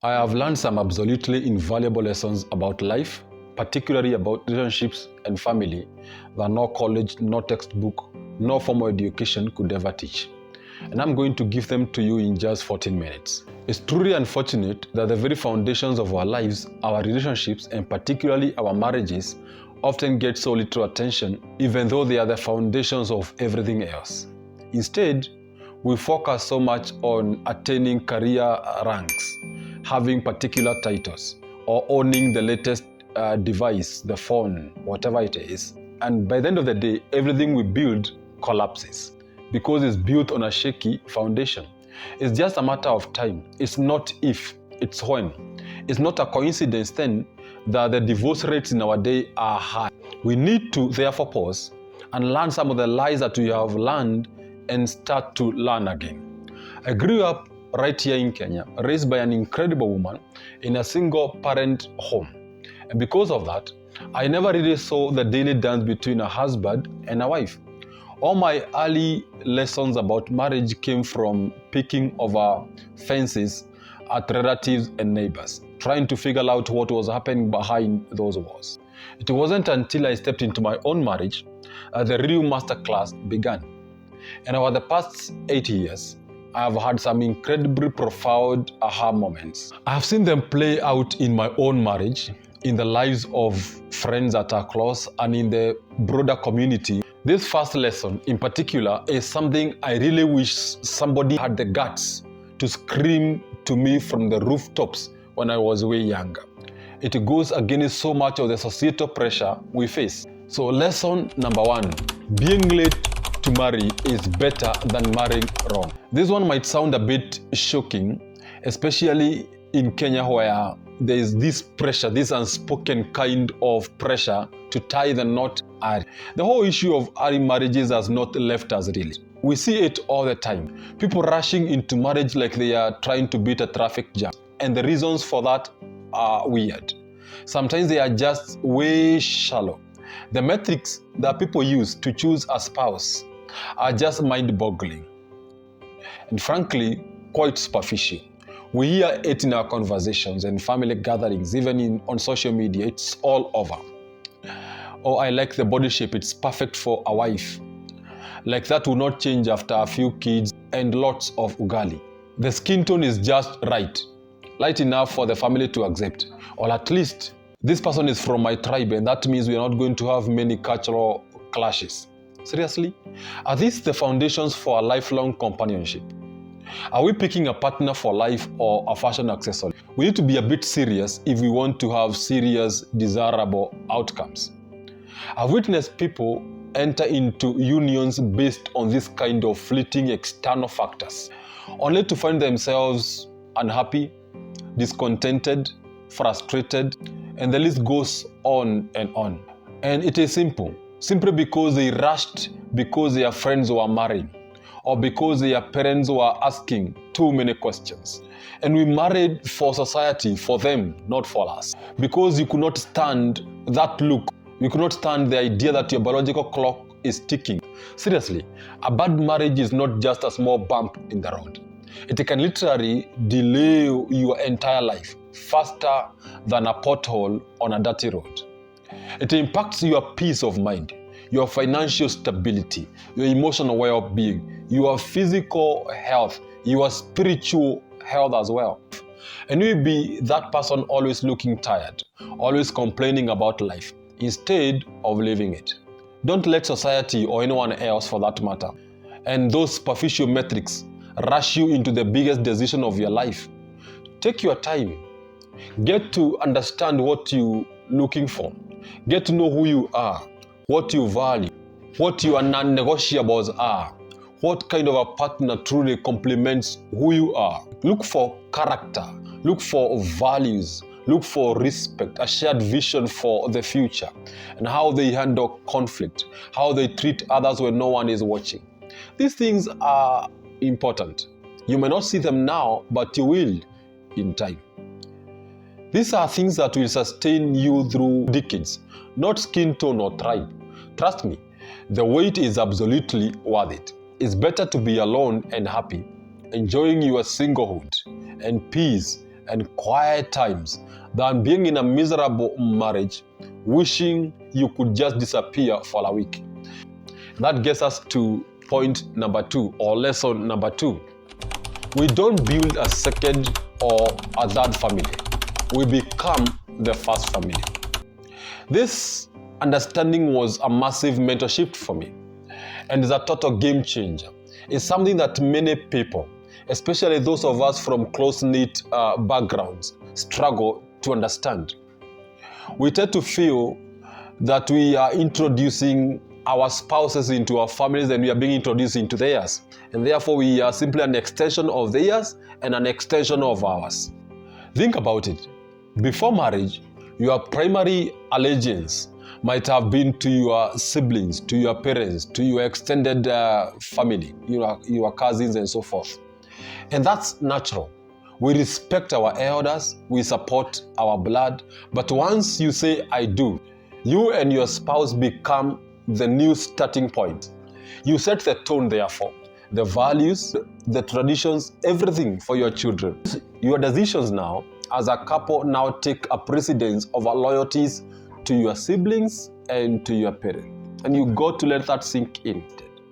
I have learned some absolutely invaluable lessons about life, particularly about relationships and family, that no college, no textbook, no formal education could ever teach. And I'm going to give them to you in just 14 minutes. It's truly unfortunate that the very foundations of our lives, our relationships, and particularly our marriages, often get so little attention, even though they are the foundations of everything else. Instead, we focus so much on attaining career ranks, having particular titles, or owning the latest device, the phone, whatever it is. And by the end of the day, everything we build collapses because it's built on a shaky foundation. It's just a matter of time. It's not if, it's when. It's not a coincidence then that the divorce rates in our day are high. We need to therefore pause and learn some of the lies that we have learned and start to learn again. I grew up right here in Kenya, raised by an incredible woman in a single parent home. And because of that, I never really saw the daily dance between a husband and a wife. All my early lessons about marriage came from peeking over fences at relatives and neighbors, trying to figure out what was happening behind those walls. It wasn't until I stepped into my own marriage that the real masterclass began. And over the past 8 years, I have had some incredibly profound aha moments. I have seen them play out in my own marriage, in the lives of friends that are close, and in the broader community. This first lesson in particular is something I really wish somebody had the guts to scream to me from the rooftops when I was way younger. It goes against so much of the societal pressure we face. So lesson number 1, being late to marry is better than marrying wrong. This one might sound a bit shocking, especially in Kenya where there is this pressure, this unspoken kind of pressure to tie the knot early. The whole issue of early marriages has not left us really. We see it all the time. People rushing into marriage like they are trying to beat a traffic jam. And the reasons for that are weird. Sometimes they are just way shallow. The metrics that people use to choose a spouse are just mind-boggling. And frankly, quite superficial. We hear it in our conversations and family gatherings, even on social media. It's all over. Oh, I like the body shape. It's perfect for a wife. Like that will not change after a few kids and lots of ugali. The skin tone is just right. Light enough for the family to accept. Or at least, this person is from my tribe and that means we are not going to have many cultural clashes. Seriously? Are these the foundations for a lifelong companionship? Are we picking a partner for life or a fashion accessory? We need to be a bit serious if we want to have serious, desirable outcomes. I've witnessed people enter into unions based on this kind of fleeting external factors, only to find themselves unhappy, discontented, frustrated, and the list goes on and on. And it is simple. Simply because they rushed because their friends were married, or because their parents were asking too many questions. And we married for society, for them, not for us. Because you could not stand that look. You could not stand the idea that your biological clock is ticking. Seriously, a bad marriage is not just a small bump in the road. It can literally delay your entire life faster than a pothole on a dirty road. It impacts your peace of mind, your financial stability, your emotional well-being, your physical health, your spiritual health as well. And you'll be that person always looking tired, always complaining about life, instead of living it. Don't let society or anyone else for that matter, and those superficial metrics rush you into the biggest decision of your life. Take your time. Get to understand what you're looking for. Get to know who you are, what you value, what your non-negotiables are, what kind of a partner truly complements who you are. Look for character, look for values, look for respect, a shared vision for the future, and how they handle conflict, how they treat others when no one is watching. These things are important. You may not see them now, but you will in time. These are things that will sustain you through decades, not skin tone or tribe. Trust me, the wait is absolutely worth it. It's better to be alone and happy, enjoying your singlehood and peace and quiet times than being in a miserable marriage, wishing you could just disappear for a week. That gets us to point number 2, or lesson number 2. We don't build a second or a third family. We become the first family. This understanding was a massive mental shift for me, and is a total game changer. It's something that many people, especially those of us from close-knit backgrounds, struggle to understand. We tend to feel that we are introducing our spouses into our families and we are being introduced into theirs. And therefore we are simply an extension of theirs and an extension of ours. Think about it. Before marriage, your primary allegiance might have been to your siblings, to your parents, to your extended family, your cousins and so forth. And that's natural. We respect our elders, we support our blood, but once you say I do, you and your spouse become the new starting point. You set the tone, therefore, the values, the traditions, everything for your children. Your decisions now, as a couple, now take a precedence over loyalties to your siblings and to your parents. And you got to let that sink in.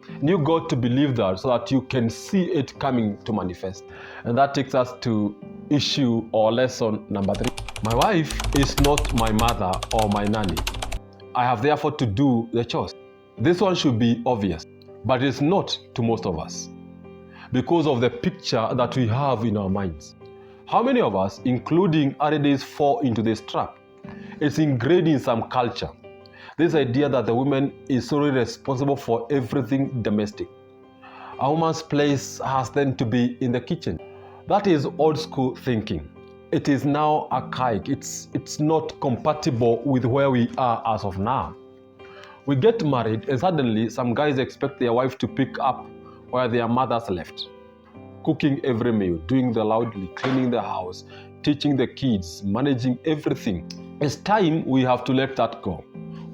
And you got to believe that so that you can see it coming to manifest. And that takes us to issue or lesson number 3. My wife is not my mother or my nanny. I have therefore to do the chores. This one should be obvious, but it's not to most of us because of the picture that we have in our minds. How many of us, including Arides, fall into this trap? It's ingrained in some culture. This idea that the woman is solely responsible for everything domestic. A woman's place has then to be in the kitchen. That is old school thinking. It is now archaic. It's not compatible with where we are as of now. We get married and suddenly some guys expect their wife to pick up where their mothers left. Cooking every meal, doing the laundry, cleaning the house, teaching the kids, managing everything. It's time we have to let that go.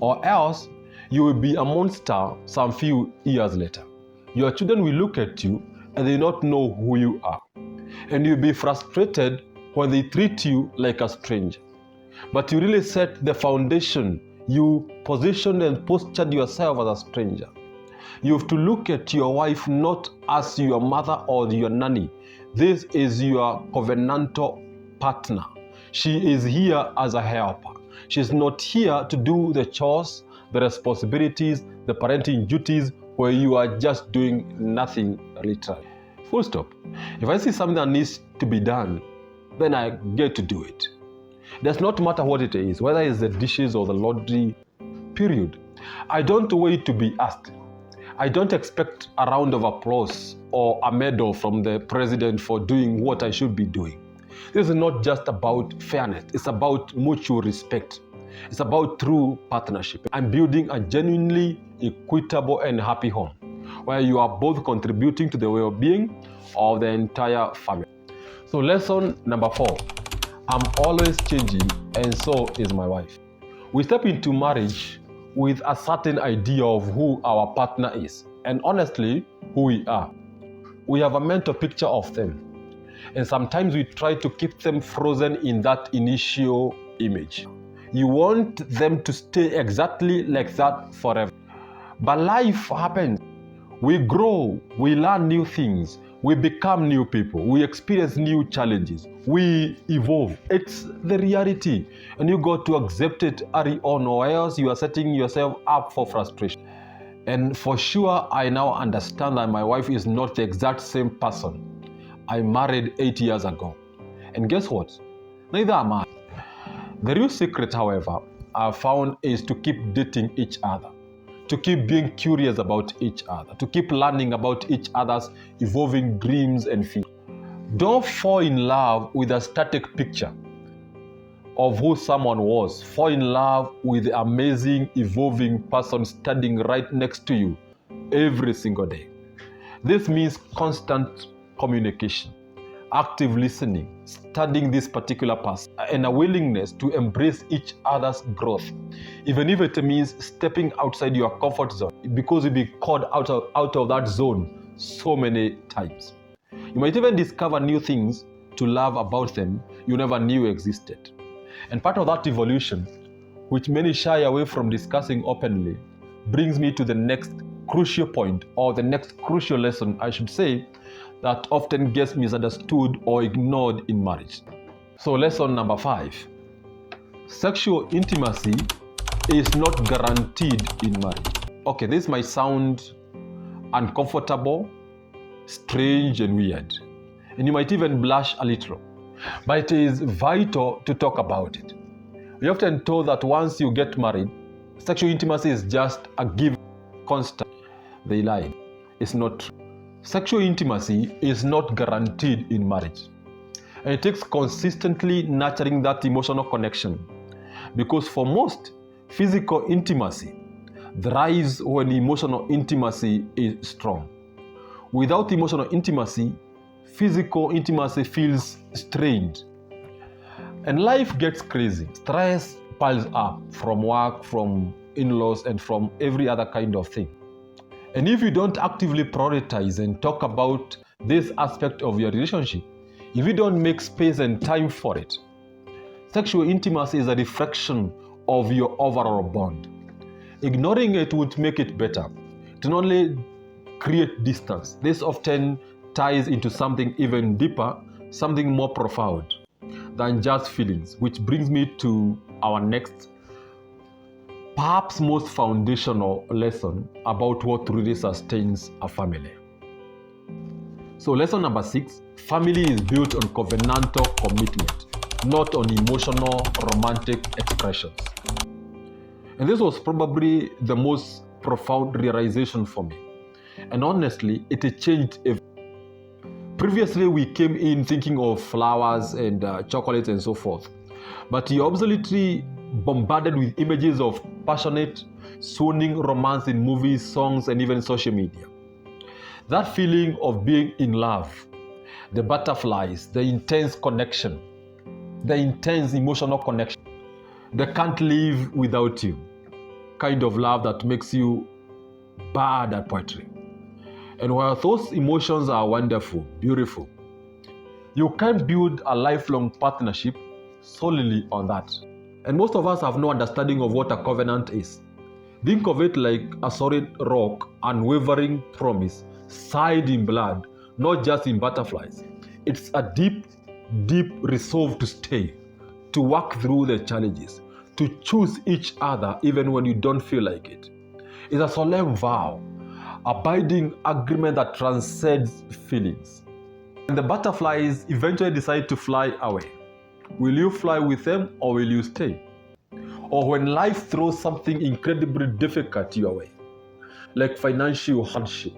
Or else you will be a monster some few years later. Your children will look at you and they not know who you are. And you'll be frustrated when they treat you like a stranger. But you really set the foundation. You positioned and postured yourself as a stranger. You have to look at your wife not as your mother or your nanny. This is your covenantal partner. She is here as a helper. She's not here to do the chores, the responsibilities, the parenting duties where you are just doing nothing literally. Full stop. If I see something that needs to be done, then I get to do it. It does not matter what it is, whether it's the dishes or the laundry, period. I don't wait to be asked. I don't expect a round of applause or a medal from the president for doing what I should be doing. This is not just about fairness. It's about mutual respect. It's about true partnership. I'm building a genuinely equitable and happy home where you are both contributing to the well-being of the entire family. So lesson number 4, I'm always changing and so is my wife. We step into marriage with a certain idea of who our partner is and honestly who we are. We have a mental picture of them and sometimes we try to keep them frozen in that initial image. You want them to stay exactly like that forever. But life happens. We grow, we learn new things, we become new people, we experience new challenges, we evolve. It's the reality and you got to accept it early on or else you are setting yourself up for frustration. And for sure, I now understand that my wife is not the exact same person I married 8 years ago. And guess what? Neither am I. The real secret, however, I've found is to keep dating each other, to keep being curious about each other, to keep learning about each other's evolving dreams and fears. Don't fall in love with a static picture of who someone was. Fall in love with the amazing, evolving person standing right next to you every single day. This means constant communication, active listening, studying this particular person, and a willingness to embrace each other's growth, even if it means stepping outside your comfort zone, because you'll be called out of that zone so many times. You might even discover new things to love about them you never knew existed. And part of that evolution, which many shy away from discussing openly, brings me to the next crucial point, or the next crucial lesson, I should say, that often gets misunderstood or ignored in marriage. So lesson number 5. Sexual intimacy is not guaranteed in marriage. Okay, this might sound uncomfortable, strange and weird, and you might even blush a little, but it is vital to talk about it. We're often told that once you get married, sexual intimacy is just a given, constant. They lie. It's not true. Sexual intimacy is not guaranteed in marriage, and it takes consistently nurturing that emotional connection, because for most, physical intimacy thrives when emotional intimacy is strong. Without emotional intimacy, physical intimacy feels strained. And life gets crazy. Stress piles up from work, from in-laws, and from every other kind of thing. And if you don't actively prioritize and talk about this aspect of your relationship, if you don't make space and time for it, sexual intimacy is a reflection of your overall bond. Ignoring it would make it better. It will only create distance. This often ties into something even deeper, something more profound than just feelings, which brings me to our next, perhaps most foundational lesson about what really sustains a family. So lesson number 6, family is built on covenantal commitment, not on emotional, romantic expressions. And this was probably the most profound realization for me. And honestly, it changed everything. Previously, we came in thinking of flowers and chocolates and so forth. But you're absolutely bombarded with images of passionate, swooning romance in movies, songs, and even social media. That feeling of being in love, the butterflies, the intense connection, the intense emotional connection, they can't live without you kind of love that makes you bad at poetry. And while those emotions are wonderful, beautiful, you can't build a lifelong partnership solely on that. And most of us have no understanding of what a covenant is. Think of it like a solid rock, unwavering promise, signed in blood, not just in butterflies. It's a deep, deep resolve to stay, to work through the challenges, to choose each other even when you don't feel like it. It's a solemn vow, a binding agreement that transcends feelings. And the butterflies eventually decide to fly away. Will you fly with them or will you stay? Or when life throws something incredibly difficult your way, like financial hardship,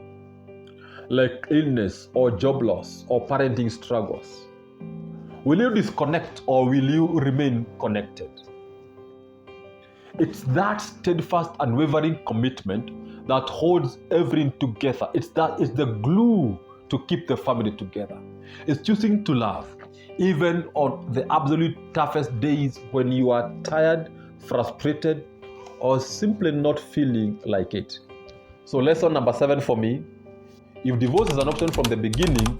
like illness or job loss or parenting struggles, will you disconnect or will you remain connected? It's that steadfast, unwavering commitment that holds everything together. It's the glue to keep the family together. It's choosing to love, even on the absolute toughest days when you are tired, frustrated, or simply not feeling like it. So lesson number 7 for me, if divorce is an option from the beginning,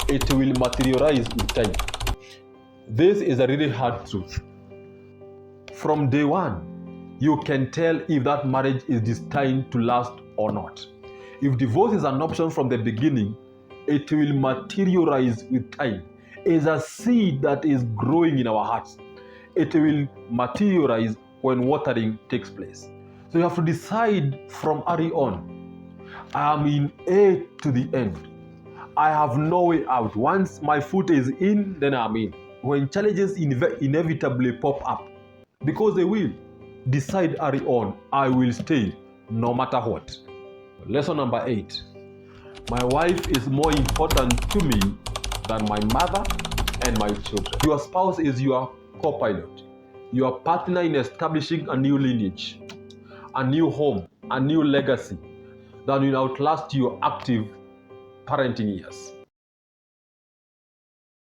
it will materialize in time. This is a really hard truth. From day one, you can tell if that marriage is destined to last or not. If divorce is an option from the beginning, it will materialize with time. It's a seed that is growing in our hearts. It will materialize when watering takes place. So you have to decide from early on, I am in A to the end. I have no way out. Once my foot is in, then I'm in. When challenges inevitably pop up, because they will, decide early on, I will stay no matter what. Lesson number 8. My wife is more important to me than my mother and my children. Your spouse is your co-pilot, your partner in establishing a new lineage, a new home, a new legacy that will outlast your active parenting years.